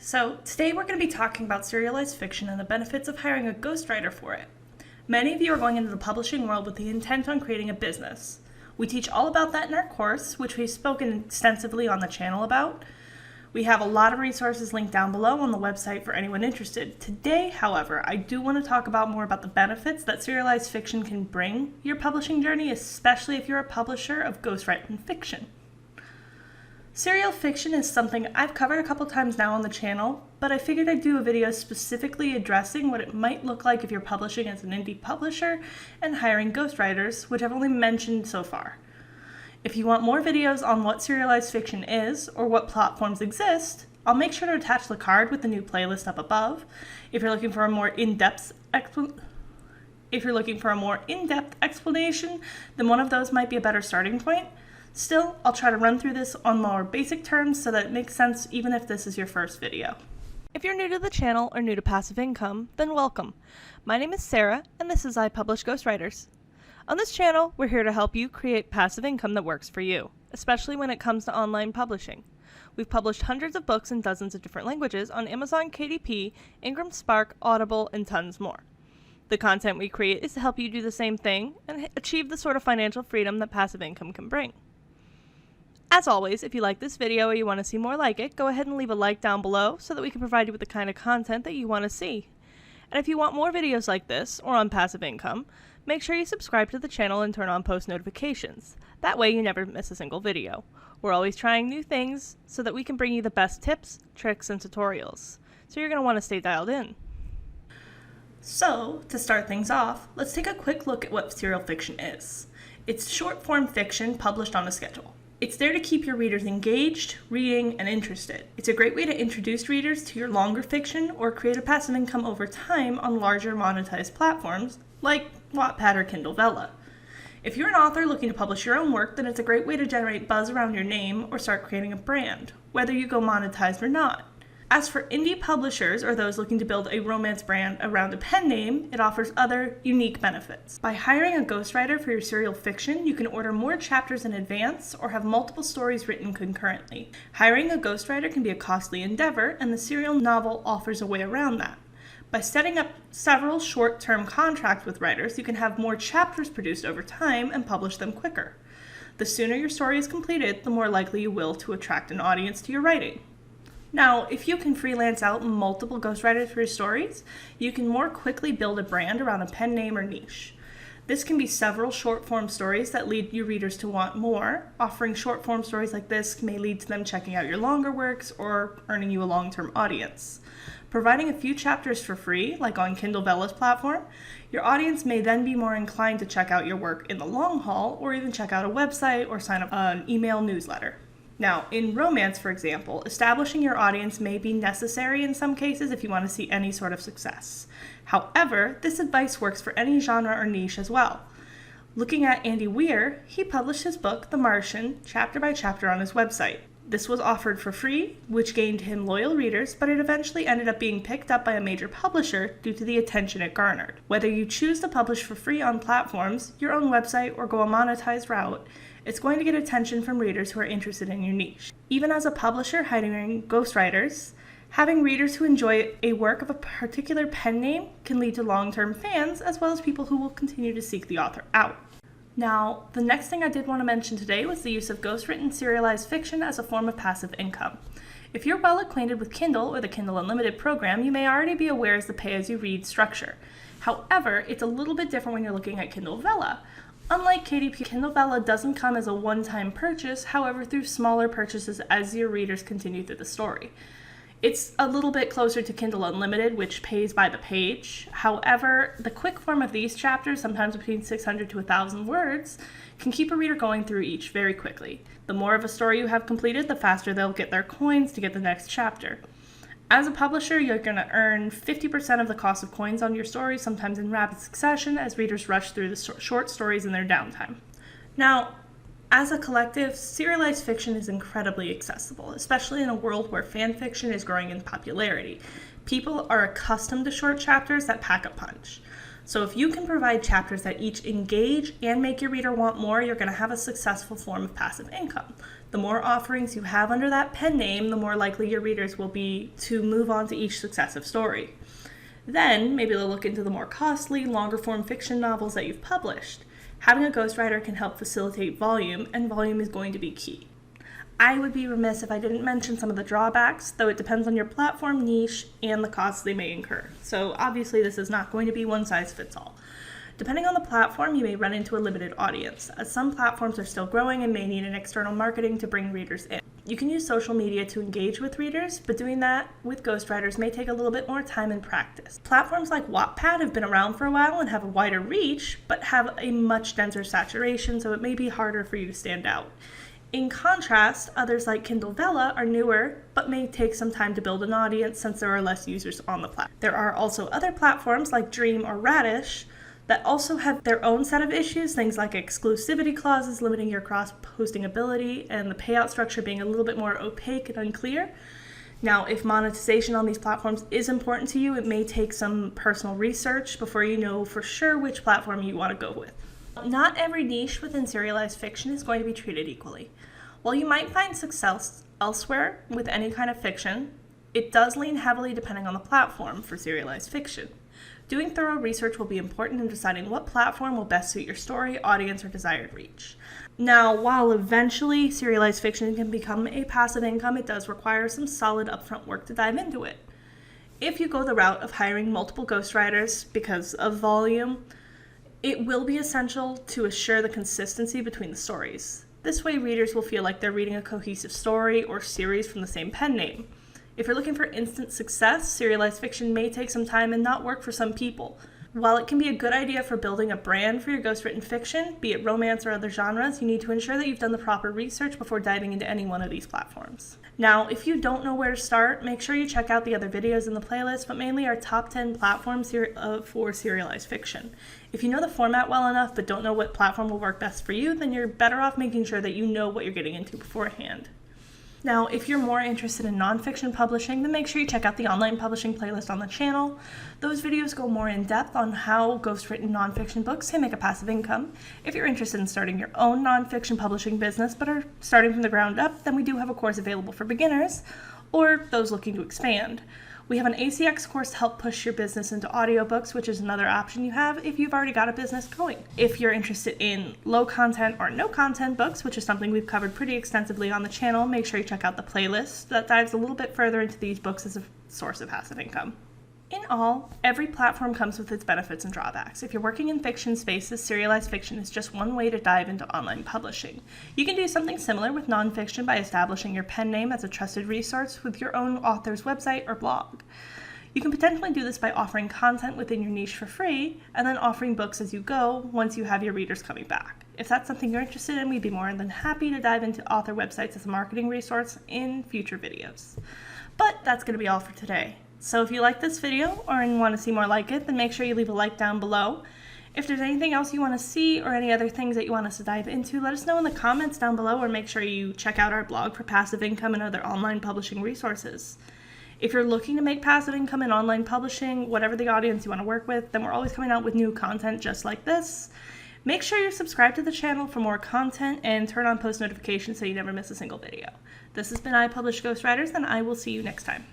So today we're going to be talking about serialized fiction and the benefits of hiring a ghostwriter for it. Many of you are going into the publishing world with the intent on creating a business. We teach all about that in our course, which we've spoken extensively on the channel about. We have a lot of resources linked down below on the website for anyone interested. Today, however, I do want to talk more about the benefits that serialized fiction can bring your publishing journey, especially if you're a publisher of ghostwritten fiction. Serial fiction is something I've covered a couple times now on the channel, but I figured I'd do a video specifically addressing what it might look like if you're publishing as an indie publisher and hiring ghostwriters, which I've only mentioned so far. If you want more videos on what serialized fiction is or what platforms exist, I'll make sure to attach the card with the new playlist up above. If you're looking for a more in-depth explanation, then one of those might be a better starting point. Still, I'll try to run through this on more basic terms so that it makes sense even if this is your first video. If you're new to the channel or new to passive income, then welcome. My name is Sarah, and this is I Publish Ghostwriters. On this channel, we're here to help you create passive income that works for you, especially when it comes to online publishing. We've published hundreds of books in dozens of different languages on Amazon KDP, Ingram Spark, Audible, and tons more. The content we create is to help you do the same thing and achieve the sort of financial freedom that passive income can bring. As always, if you like this video or you want to see more like it, go ahead and leave a like down below so that we can provide you with the kind of content that you want to see. And if you want more videos like this or on passive income, make sure you subscribe to the channel and turn on post notifications. That way you never miss a single video. We're always trying new things so that we can bring you the best tips, tricks, and tutorials. So you're going to want to stay dialed in. So, to start things off, let's take a quick look at what serial fiction is. It's short-form fiction published on a schedule. It's there to keep your readers engaged, reading, and interested. It's a great way to introduce readers to your longer fiction or create a passive income over time on larger monetized platforms like Wattpad or Kindle Vella. If you're an author looking to publish your own work, then it's a great way to generate buzz around your name or start creating a brand, whether you go monetized or not. As for indie publishers or those looking to build a romance brand around a pen name, it offers other unique benefits. By hiring a ghostwriter for your serial fiction, you can order more chapters in advance or have multiple stories written concurrently. Hiring a ghostwriter can be a costly endeavor, and the serial novel offers a way around that. By setting up several short-term contracts with writers, you can have more chapters produced over time and publish them quicker. The sooner your story is completed, the more likely you will to attract an audience to your writing. Now, if you can freelance out multiple ghostwriters for your stories, you can more quickly build a brand around a pen name or niche. This can be several short-form stories that lead your readers to want more. Offering short-form stories like this may lead to them checking out your longer works or earning you a long-term audience. Providing a few chapters for free, like on Kindle Vella's platform, your audience may then be more inclined to check out your work in the long haul or even check out a website or sign up an email newsletter. Now, in romance, for example, establishing your audience may be necessary in some cases if you want to see any sort of success. However, this advice works for any genre or niche as well. Looking at Andy Weir, he published his book, The Martian, chapter by chapter on his website. This was offered for free, which gained him loyal readers, but it eventually ended up being picked up by a major publisher due to the attention it garnered. Whether you choose to publish for free on platforms, your own website, or go a monetized route, it's going to get attention from readers who are interested in your niche. Even as a publisher hiring ghostwriters, having readers who enjoy a work of a particular pen name can lead to long-term fans, as well as people who will continue to seek the author out. Now, the next thing I did want to mention today was the use of ghostwritten serialized fiction as a form of passive income. If you're well acquainted with Kindle or the Kindle Unlimited program, you may already be aware of the pay-as-you-read structure. However, it's a little bit different when you're looking at Kindle Vella. Unlike KDP, Kindle Vella doesn't come as a one-time purchase, however through smaller purchases as your readers continue through the story. It's a little bit closer to Kindle Unlimited, which pays by the page. However, the quick form of these chapters, sometimes between 600 to 1,000 words, can keep a reader going through each very quickly. The more of a story you have completed, the faster they'll get their coins to get the next chapter. As a publisher, you're going to earn 50% of the cost of coins on your stories, sometimes in rapid succession, as readers rush through the short stories in their downtime. Now, as a collective, serialized fiction is incredibly accessible, especially in a world where fan fiction is growing in popularity. People are accustomed to short chapters that pack a punch. So if you can provide chapters that each engage and make your reader want more, you're going to have a successful form of passive income. The more offerings you have under that pen name, the more likely your readers will be to move on to each successive story. Then maybe they'll look into the more costly, longer form fiction novels that you've published. Having a ghostwriter can help facilitate volume, and volume is going to be key. I would be remiss if I didn't mention some of the drawbacks, though it depends on your platform niche and the costs they may incur. So obviously this is not going to be one size fits all. Depending on the platform, you may run into a limited audience, as some platforms are still growing and may need an external marketing to bring readers in. You can use social media to engage with readers, but doing that with ghostwriters may take a little bit more time and practice. Platforms like Wattpad have been around for a while and have a wider reach, but have a much denser saturation, so it may be harder for you to stand out. In contrast, others like Kindle Vella are newer, but may take some time to build an audience since there are less users on the platform. There are also other platforms like Dream or Radish that also have their own set of issues, things like exclusivity clauses limiting your cross-posting ability and the payout structure being a little bit more opaque and unclear. Now, if monetization on these platforms is important to you, it may take some personal research before you know for sure which platform you want to go with. Not every niche within serialized fiction is going to be treated equally. While you might find success elsewhere with any kind of fiction, it does lean heavily depending on the platform for serialized fiction. Doing thorough research will be important in deciding what platform will best suit your story, audience, or desired reach. Now, while eventually serialized fiction can become a passive income, it does require some solid upfront work to dive into it. If you go the route of hiring multiple ghostwriters because of volume, it will be essential to assure the consistency between the stories. This way, readers will feel like they're reading a cohesive story or series from the same pen name. If you're looking for instant success, serialized fiction may take some time and not work for some people. While it can be a good idea for building a brand for your ghostwritten fiction, be it romance or other genres, you need to ensure that you've done the proper research before diving into any one of these platforms. Now, if you don't know where to start, make sure you check out the other videos in the playlist, but mainly our top 10 platforms for serialized fiction. If you know the format well enough but don't know what platform will work best for you, then you're better off making sure that you know what you're getting into beforehand. Now, if you're more interested in nonfiction publishing, then make sure you check out the online publishing playlist on the channel. Those videos go more in depth on how ghostwritten nonfiction books can make a passive income. If you're interested in starting your own nonfiction publishing business but are starting from the ground up, then we do have a course available for beginners or those looking to expand. We have an ACX course to help push your business into audiobooks, which is another option you have if you've already got a business going. If you're interested in low content or no content books, which is something we've covered pretty extensively on the channel, make sure you check out the playlist that dives a little bit further into these books as a source of passive income. In all, every platform comes with its benefits and drawbacks. If you're working in fiction spaces, serialized fiction is just one way to dive into online publishing. You can do something similar with nonfiction by establishing your pen name as a trusted resource with your own author's website or blog. You can potentially do this by offering content within your niche for free, and then offering books as you go once you have your readers coming back. If that's something you're interested in, we'd be more than happy to dive into author websites as a marketing resource in future videos. But that's going to be all for today. So if you like this video or want to see more like it, then make sure you leave a like down below. If there's anything else you want to see or any other things that you want us to dive into, let us know in the comments down below, or make sure you check out our blog for passive income and other online publishing resources. If you're looking to make passive income in online publishing, whatever the audience you want to work with, then we're always coming out with new content just like this. Make sure you're subscribed to the channel for more content and turn on post notifications so you never miss a single video. This has been I Publish Ghostwriters, and I will see you next time.